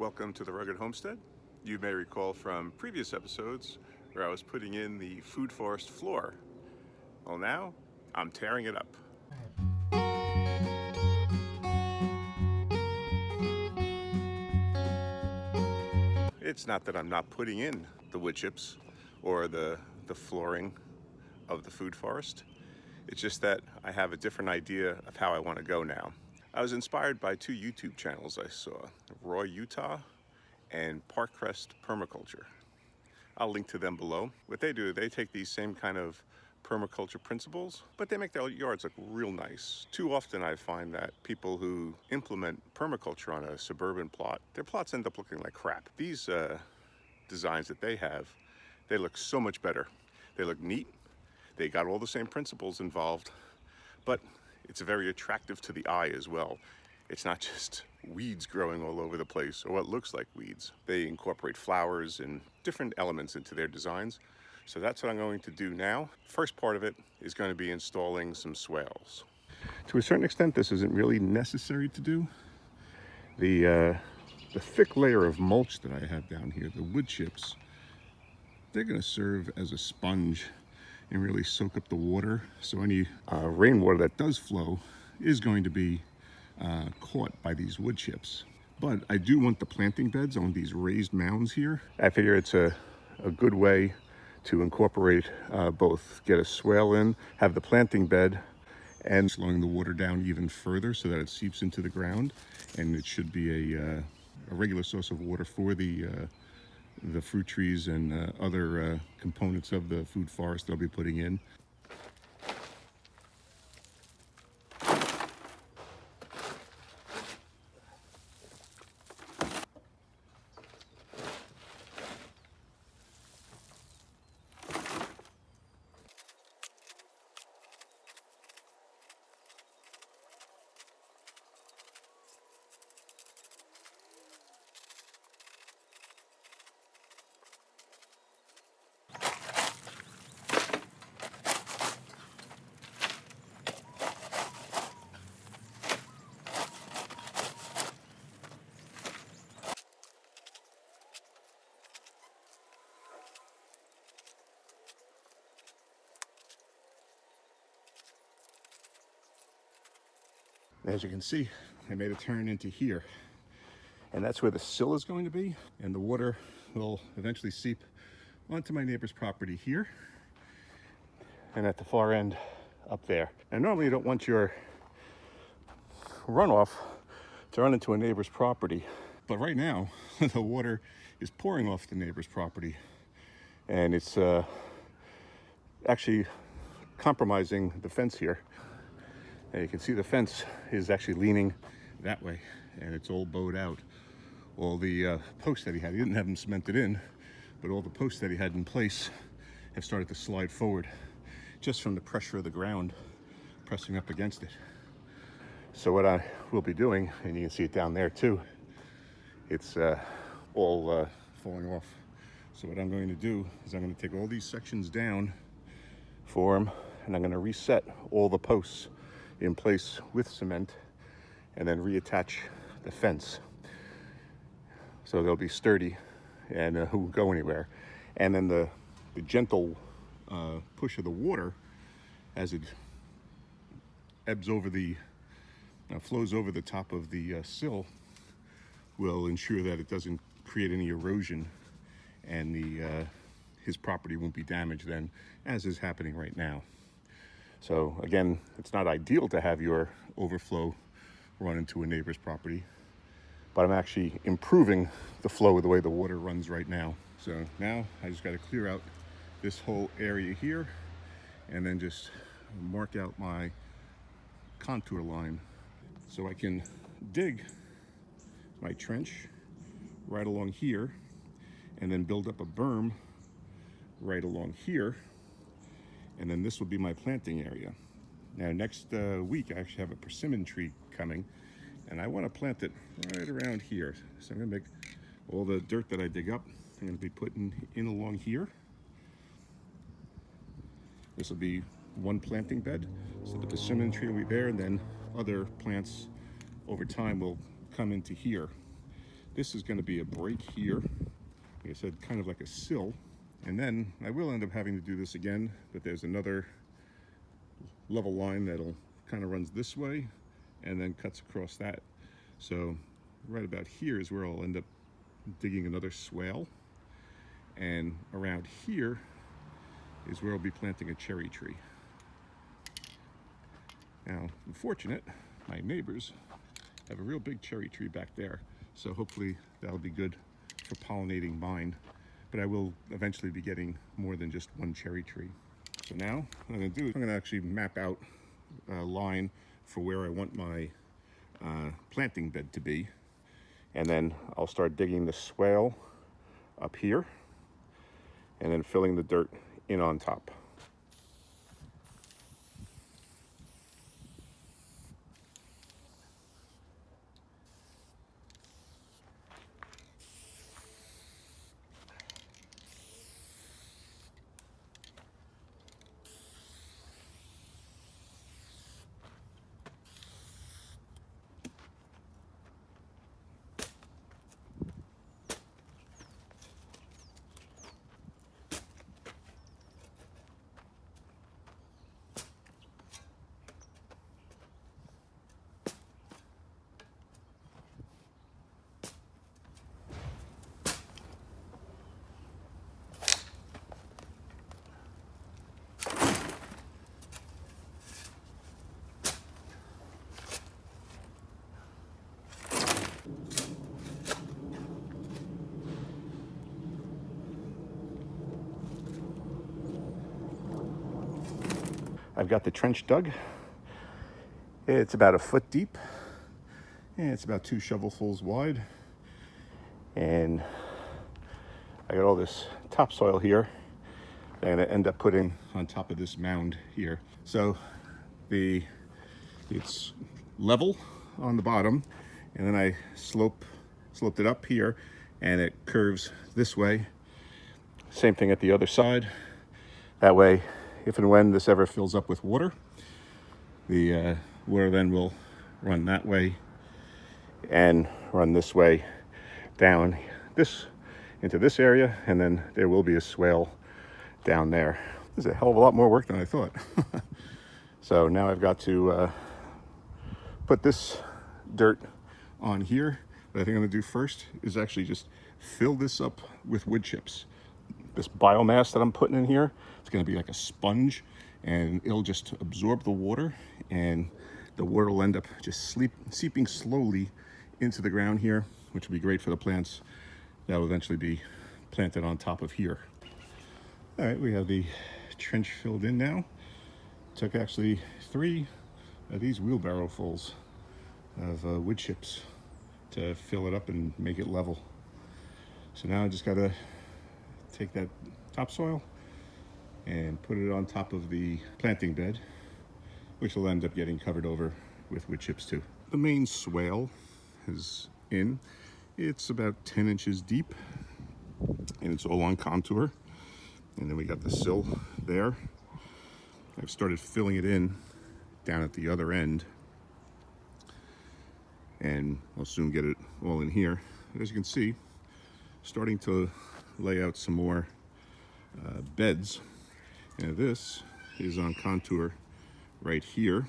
Welcome to the Rugged Homestead. You may recall from previous episodes where I was putting in the food forest floor. Well, now I'm tearing it up. It's not that I'm not putting in the wood chips or the flooring of the food forest. It's just that I have a different idea of how I want to go now. I was inspired by two YouTube channels I saw, Roy Utah and Parkcrest Permaculture. I'll link to them below. What they do, they take these same kind of permaculture principles, but they make their yards look real nice. Too often I find that people who implement permaculture on a suburban plot, their plots end up looking like crap. These designs that they have, they look so much better. They look neat. They got all the same principles involved, but it's very attractive to the eye as well. It's not just weeds growing all over the place or what looks like weeds. They incorporate flowers and different elements into their designs. So that's what I'm going to do now. First part of it is going to be installing some swales. To a certain extent, this isn't really necessary to do. The thick layer of mulch that I have down here, the wood chips, they're going to serve as a sponge and really soak up the water. So any rainwater that does flow is going to be caught by these wood chips. But I do want the planting beds on these raised mounds here. I figure it's a good way to incorporate both, get a swale in, have the planting bed, and slowing the water down even further so that it seeps into the ground. And it should be a regular source of water for the fruit trees and other components of the food forest that I'll be putting in. As you can see, I made a turn into here, and that's where the sill is going to be, and the water will eventually seep onto my neighbor's property here and at the far end up there. And normally you don't want your runoff to run into a neighbor's property, but right now the water is pouring off the neighbor's property, and it's actually compromising the fence here. And you can see the fence is actually leaning that way, and it's all bowed out. All the posts that he didn't have them cemented in, but all the posts that he had in place have started to slide forward just from the pressure of the ground pressing up against it. So what I will be doing, and you can see it down there too, it's all falling off. So what I'm going to do is I'm going to take all these sections down for him, and I'm going to reset all the posts in place with cement and then reattach the fence so they'll be sturdy and won't go anywhere. And then the gentle push of the water as it ebbs over the flows over the top of the sill will ensure that it doesn't create any erosion, and his property won't be damaged then, as is happening right now. So again, it's not ideal to have your overflow run into a neighbor's property, but I'm actually improving the flow of the way the water runs right now. So now I just got to clear out this whole area here and then just mark out my contour line so I can dig my trench right along here and then build up a berm right along here. And then this will be my planting area. Now next week I actually have a persimmon tree coming, and I want to plant it right around here. So I'm going to make all the dirt that I dig up, I'm going to be putting in along here. This will be one planting bed, so the persimmon tree will be there, and then other plants over time will come into here. This is going to be a break here. Like I said, kind of like a sill. And then I will end up having to do this again, but there's another level line that'll kind of runs this way and then cuts across that. So right about here is where I'll end up digging another swale. And around here is where I'll be planting a cherry tree. Now, I'm fortunate, my neighbors have a real big cherry tree back there. So hopefully that'll be good for pollinating mine. But I will eventually be getting more than just one cherry tree. So now what I'm going to do is I'm going to actually map out a line for where I want my planting bed to be. And then I'll start digging the swale up here and then filling the dirt in on top. I've got the trench dug. It's about a foot deep and it's about 2 shovelfuls wide. And I got all this topsoil here that I'm gonna end up putting on top of this mound here. So it's level on the bottom, and then I sloped it up here, and it curves this way. Same thing at the other side. That way, if and when this ever fills up with water, the water then will run that way and run this way down this into this area, and then there will be a swale down there. This is a hell of a lot more work than I thought. So now I've got to put this dirt on here. What I think I'm gonna do first is actually just fill this up with wood chips. This biomass that I'm putting in here, it's gonna be like a sponge, and it'll just absorb the water, and the water will end up just seeping slowly into the ground here, which will be great for the plants that will eventually be planted on top of here. All right, we have the trench filled in now. Took actually 3 of these wheelbarrow fulls of wood chips to fill it up and make it level. So now I just gotta take that topsoil and put it on top of the planting bed, which will end up getting covered over with wood chips too. The main swale is in. It's about 10 inches deep, and it's all on contour. And then we got the sill there. I've started filling it in down at the other end, and I'll soon get it all in here. As you can see, starting to lay out some more beds. And this is on contour right here.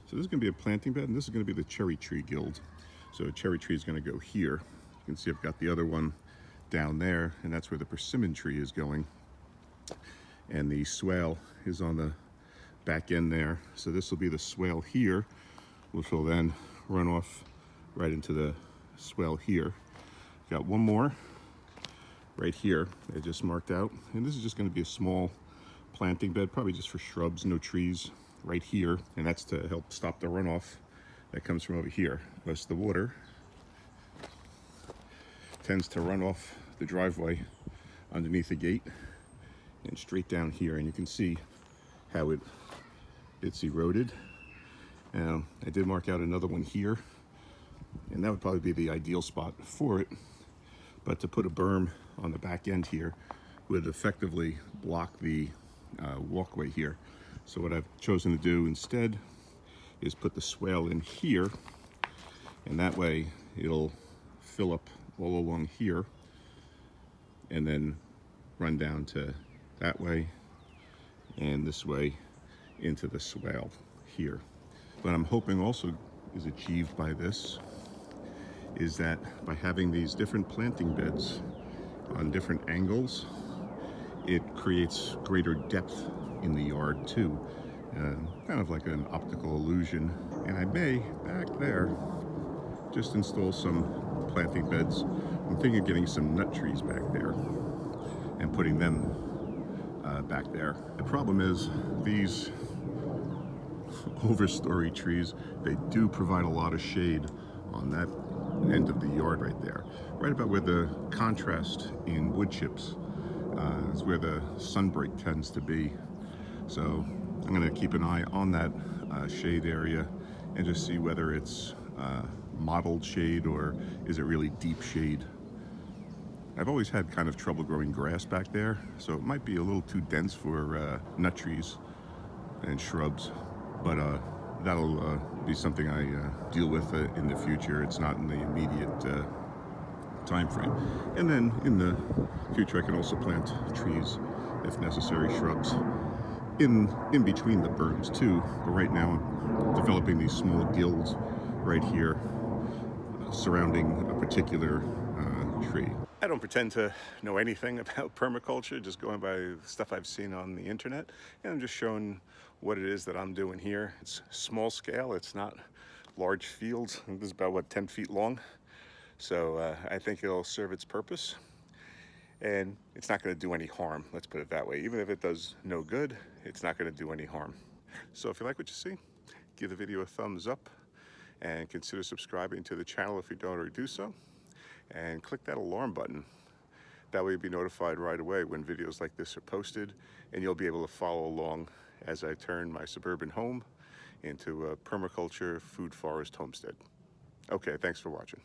So this is going to be a planting bed, and this is going to be the cherry tree guild. So a cherry tree is going to go here. You can see I've got the other one down there, and that's where the persimmon tree is going. And the swale is on the back end there. So this will be the swale here, which will then run off right into the swale here. Got one more right here I just marked out, and this is just going to be a small planting bed, probably just for shrubs, no trees, right here. And that's to help stop the runoff that comes from over here, because the water tends to run off the driveway underneath the gate and straight down here, and you can see how it's eroded. I did mark out another one here, and that would probably be the ideal spot for it, but to put a berm on the back end here would effectively block the walkway here. So what I've chosen to do instead is put the swale in here, and that way it'll fill up all along here and then run down to that way and this way into the swale here. What I'm hoping also is achieved by this is that by having these different planting beds on different angles, it creates greater depth in the yard too. Kind of like an optical illusion. And I may, back there, just install some planting beds. I'm thinking of getting some nut trees back there and putting them back there. The problem is these overstory trees, they do provide a lot of shade on that end of the yard right there. Right about where the contrast in wood chips is where the sunbreak tends to be. So I'm going to keep an eye on that shade area and just see whether it's mottled shade or is it really deep shade. I've always had kind of trouble growing grass back there, so it might be a little too dense for nut trees and shrubs, but that'll be something I deal with in the future. It's not in the immediate time frame. And then in the future I can also plant trees, if necessary, shrubs in between the berms too. But right now I'm developing these small gills right here surrounding a particular tree. I don't pretend to know anything about permaculture, just going by stuff I've seen on the internet, and I'm just showing what it is that I'm doing here. It's small scale, it's not large fields. This is about, what, 10 feet long? So I think it'll serve its purpose, and it's not going to do any harm, let's put it that way. Even if it does no good, it's not going to do any harm. So if you like what you see, give the video a thumbs up and consider subscribing to the channel if you don't already do so, and click that alarm button. That way you'll be notified right away when videos like this are posted, and you'll be able to follow along as I turn my suburban home into a permaculture food forest homestead. Okay, thanks for watching.